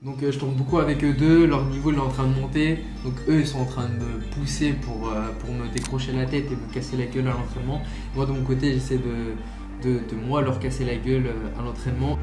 Donc je tourne beaucoup avec eux deux, leur niveau il est en train de monter. Donc eux ils sont en train de me pousser pour me décrocher la tête et me casser la gueule à l'entraînement. Moi de mon côté j'essaie de moi leur casser la gueule à l'entraînement.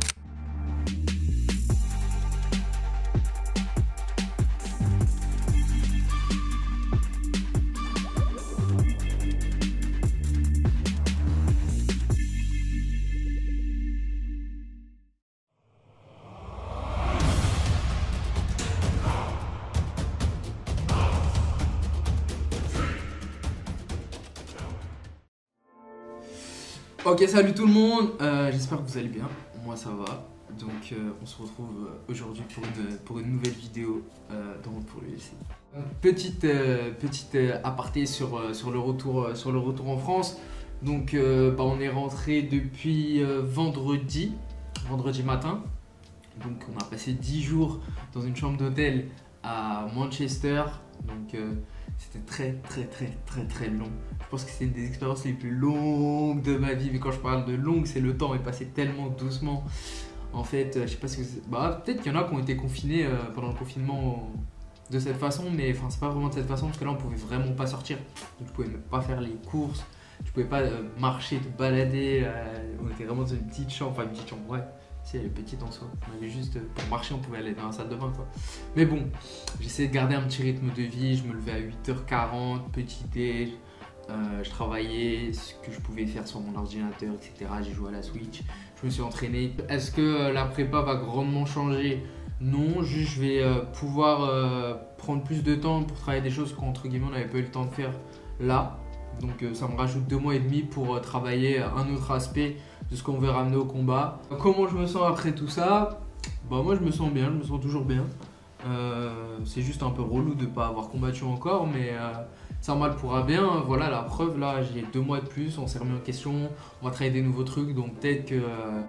Ok, salut tout le monde, j'espère que vous allez bien, moi ça va. Donc on se retrouve aujourd'hui pour une nouvelle vidéo dans Route pour l'UFC. Petite aparté sur le retour en France. Donc on est rentré depuis vendredi matin. Donc on a passé 10 jours dans une chambre d'hôtel à Manchester. Donc c'était très long. Je pense que c'est une des expériences les plus longues de ma vie. Mais quand je parle de longue, c'est le temps est passé tellement doucement. En fait, je sais pas si vous... peut-être qu'il y en a qui ont été confinés pendant le confinement de cette façon. Mais enfin, c'est pas vraiment de cette façon parce que là, on pouvait vraiment pas sortir. Donc, je pouvais même pas faire les courses. Je pouvais pas marcher, te balader. On était vraiment dans une petite chambre. Enfin, une petite chambre, ouais. Si, elle est petite en soi. On avait juste, pour marcher, on pouvait aller dans la salle de bain, quoi. Mais bon, j'essayais de garder un petit rythme de vie. Je me levais à 8h40, petit déj. Je travaillais ce que je pouvais faire sur mon ordinateur, etc. J'ai joué à la Switch. Je me suis entraîné. Est-ce que la prépa va grandement changer? Non, juste je vais pouvoir prendre plus de temps pour travailler des choses qu'entre guillemets on n'avait pas eu le temps de faire là. Donc ça me rajoute 2 mois et demi pour travailler un autre aspect de ce qu'on veut ramener au combat. Comment je me sens après tout ça? Moi je me sens bien, je me sens toujours bien. C'est juste un peu relou de ne pas avoir combattu encore, mais ça mal pourra bien. Voilà la preuve, là j'ai 2 mois de plus, on s'est remis en question, on va travailler des nouveaux trucs, donc peut-être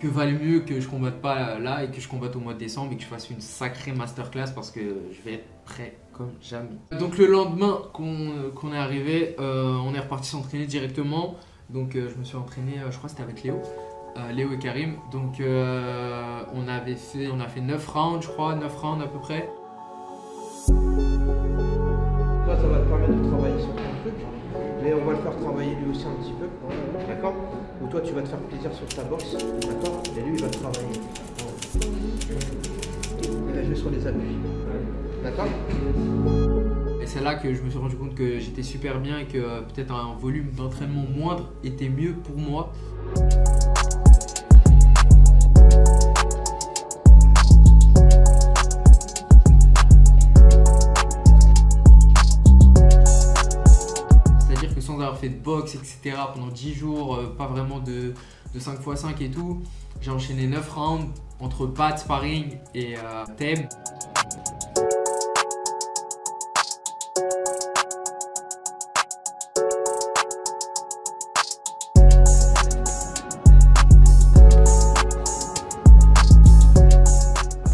que valait mieux que je combatte pas là et que je combatte au mois de décembre et que je fasse une sacrée masterclass parce que je vais être prêt comme jamais. Donc le lendemain qu'on est arrivé, on est reparti s'entraîner directement. Donc je me suis entraîné, je crois que c'était avec Léo et Karim. Donc on a fait 9 rounds, je crois, 9 rounds à peu près. Toi, ça va te permettre de travailler sur ton truc, mais on va le faire travailler lui aussi un petit peu, d'accord? Ou toi, tu vas te faire plaisir sur ta boxe, d'accord? Et lui, il va travailler. Il va jouer sur les appuis, d'accord? Et c'est là que je me suis rendu compte que j'étais super bien et que peut-être un volume d'entraînement moindre était mieux pour moi. Fait de boxe, etc. pendant 10 jours, pas vraiment de 5x5 et tout. J'ai enchaîné 9 rounds entre pads, sparring et thème.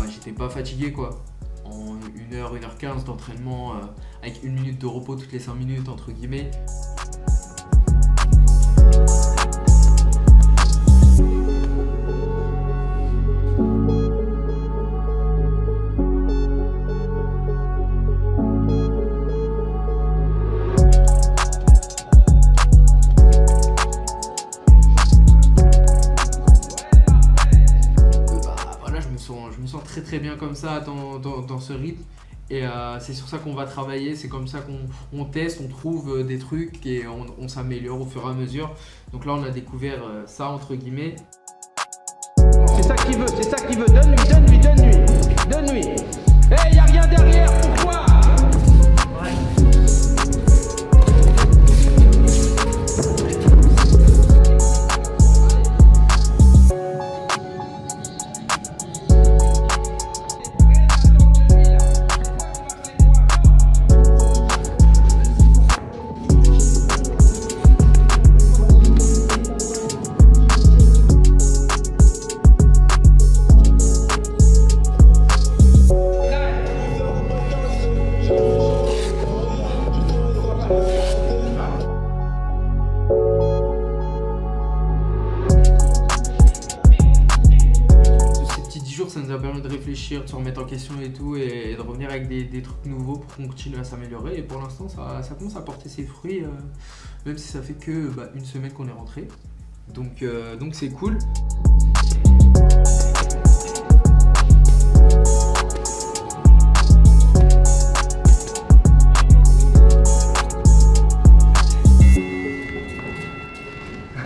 J'étais pas fatigué quoi. En 1h, 1h15 d'entraînement avec 1 minute de repos toutes les 5 minutes entre guillemets. Je me sens très bien comme ça dans ce rythme et c'est sur ça qu'on va travailler, c'est comme ça qu'on teste, on trouve des trucs et on s'améliore au fur et à mesure. Donc là on a découvert ça entre guillemets. C'est ça qu'il veut, donne-lui. Hey, y a rien derrière, pourquoi? réfléchir, de se remettre en question et tout, et de revenir avec des trucs nouveaux pour qu'on continue à s'améliorer. Et pour l'instant, ça commence à porter ses fruits, même si ça fait que une semaine qu'on est rentré. Donc c'est cool.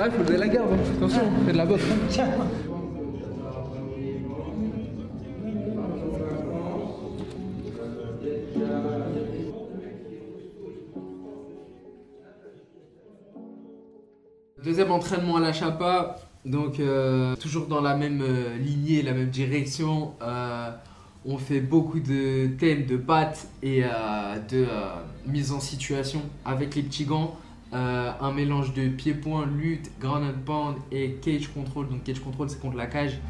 Ah, il faut lever la garde, hein. Attention, on fait de la botte. Hein. Deuxième entraînement à la Chapa, donc toujours dans la même lignée, la même direction. On fait beaucoup de thèmes de pattes et de mise en situation avec les petits gants. Un mélange de pied-point, lutte, ground and pound et cage control. Donc cage control, c'est contre la cage.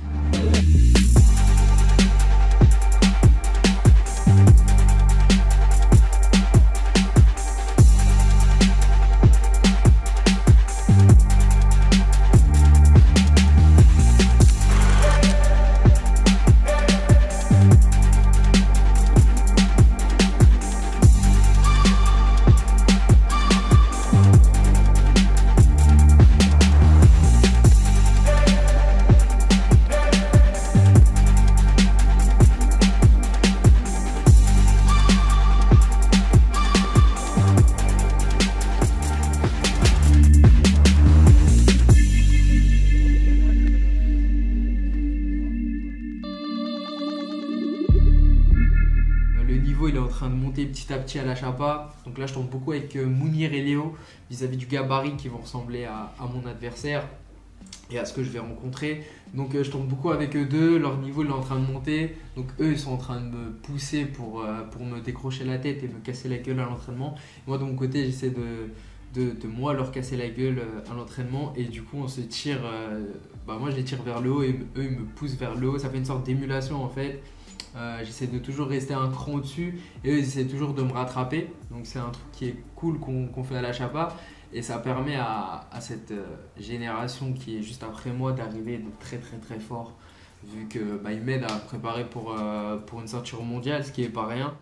Il est en train de monter petit à petit à la Chapa. Donc là je tombe beaucoup avec Mounir et Léo vis-à-vis du gabarit qui vont ressembler à mon adversaire et à ce que je vais rencontrer. Donc je tombe beaucoup avec eux deux, leur niveau il est en train de monter. Donc eux ils sont en train de me pousser pour me décrocher la tête et me casser la gueule à l'entraînement. Moi de mon côté j'essaie de moi leur casser la gueule à l'entraînement, et du coup on se tire, moi je les tire vers le haut et eux ils me poussent vers le haut. Ça fait une sorte d'émulation en fait. J'essaie de toujours rester un cran au-dessus et eux ils essaient toujours de me rattraper. Donc c'est un truc qui est cool qu'on fait à la Chapa, et ça permet à cette génération qui est juste après moi d'arriver de très très très fort, vu qu'ils m'aident à préparer pour une ceinture mondiale, ce qui est pas rien.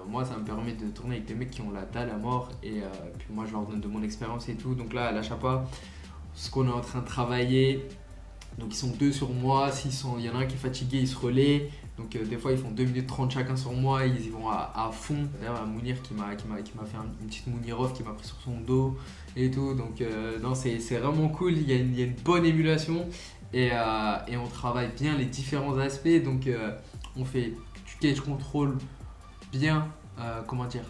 Moi ça me permet de tourner avec des mecs qui ont la dalle à mort, et puis moi je leur donne de mon expérience et tout. Donc là à la Chapa, ce qu'on est en train de travailler, donc ils sont deux sur moi, il y en a un qui est fatigué, il se relaie. Donc des fois ils font 2 minutes 30 chacun sur moi, ils y vont à fond. D'ailleurs un Mounir qui m'a fait une petite Mounir off, qui m'a pris sur son dos et tout. Donc non, c'est vraiment cool, il y a une bonne émulation, et on travaille bien les différents aspects. Donc on fait du cage control bien,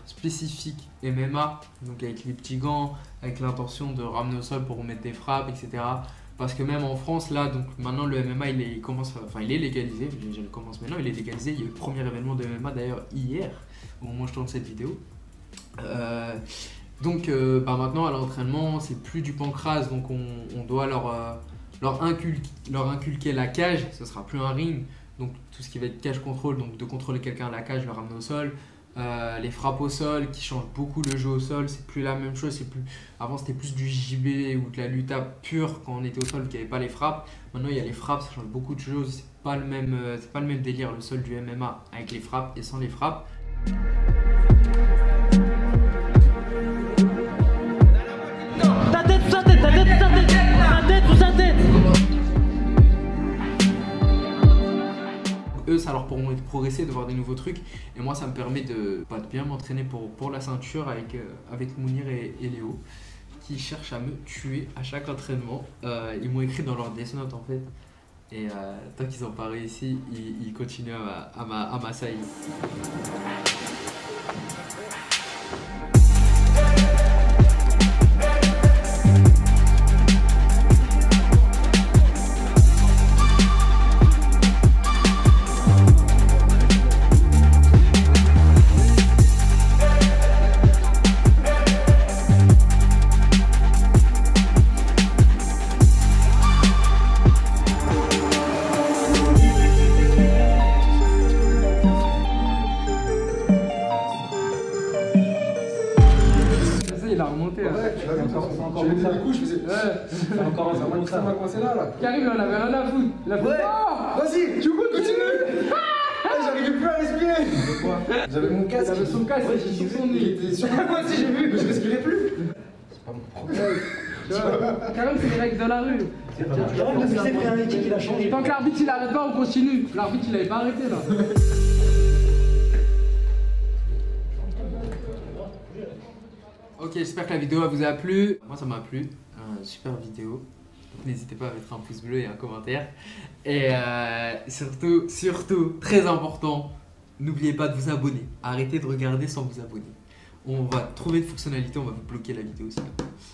spécifique MMA, donc avec les petits gants, avec l'intention de ramener au sol pour remettre des frappes, etc. Parce que même en France, là, donc maintenant le MMA il est légalisé, je le commence maintenant, il est légalisé. Il y a eu le premier événement de MMA d'ailleurs hier, au moment où je tourne cette vidéo. Maintenant à l'entraînement, c'est plus du pancrace, donc on doit leur inculquer la cage, ce sera plus un ring. Donc tout ce qui va être cage contrôle, donc de contrôler quelqu'un à la cage, le ramener au sol, Les frappes au sol qui changent beaucoup le jeu au sol, c'est plus la même chose. Avant c'était plus du JB ou de la luta pure quand on était au sol, qu'il n'y avait pas les frappes. Maintenant il y a les frappes, ça change beaucoup de choses. C'est pas le même délire le sol du MMA avec les frappes et sans les frappes. Ta tête sous sa tête, ta tête sous sa tête, ta tête sous sa tête. Eux, ça leur permet de progresser, de voir des nouveaux trucs. Et moi, ça me permet de bien m'entraîner pour la ceinture avec Mounir et Léo, qui cherchent à me tuer à chaque entraînement. Ils m'ont écrit dans leur Death Note en fait. Et tant qu'ils n'ont pas réussi, ils continuent à m'assaillir. Il a remonté. Ouais, tu l'as vu, j'ai mis des coups, je faisais. C'est encore un peu Ça m'a coincé là. Karim, on avait rien à foutre. Il a fait. Ouais. Oh, Vas-y, tu continues. J'arrivais plus à respirer. J'avais mon casque. il avait son casque, il était sur son Il nez. était sur moi aussi, j'ai vu, mais je respirais plus. C'est pas mon problème. Tu vois, Karim, c'est les règles de la rue. Il a changé. Tant que l'arbitre il arrête pas, on continue. L'arbitre il avait pas arrêté là. Ok, j'espère que la vidéo vous a plu. Moi ça m'a plu. Super vidéo. Donc n'hésitez pas à mettre un pouce bleu et un commentaire. Et surtout, très important, n'oubliez pas de vous abonner. Arrêtez de regarder sans vous abonner. On va trouver une fonctionnalité, on va vous bloquer la vidéo aussi.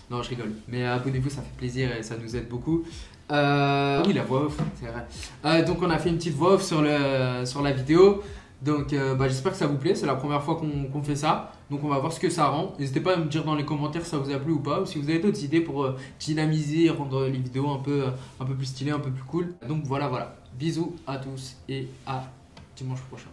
Non, je rigole. Mais abonnez-vous, ça fait plaisir et ça nous aide beaucoup. Oui, la voix off, c'est vrai. Donc on a fait une petite voix off sur la vidéo. Donc j'espère que ça vous plaît, c'est la première fois qu'on fait ça. Donc on va voir ce que ça rend. N'hésitez pas à me dire dans les commentaires si ça vous a plu ou pas. Ou si vous avez d'autres idées pour dynamiser et rendre les vidéos un peu plus stylées, un peu plus cool. Donc voilà. Bisous à tous et à dimanche prochain.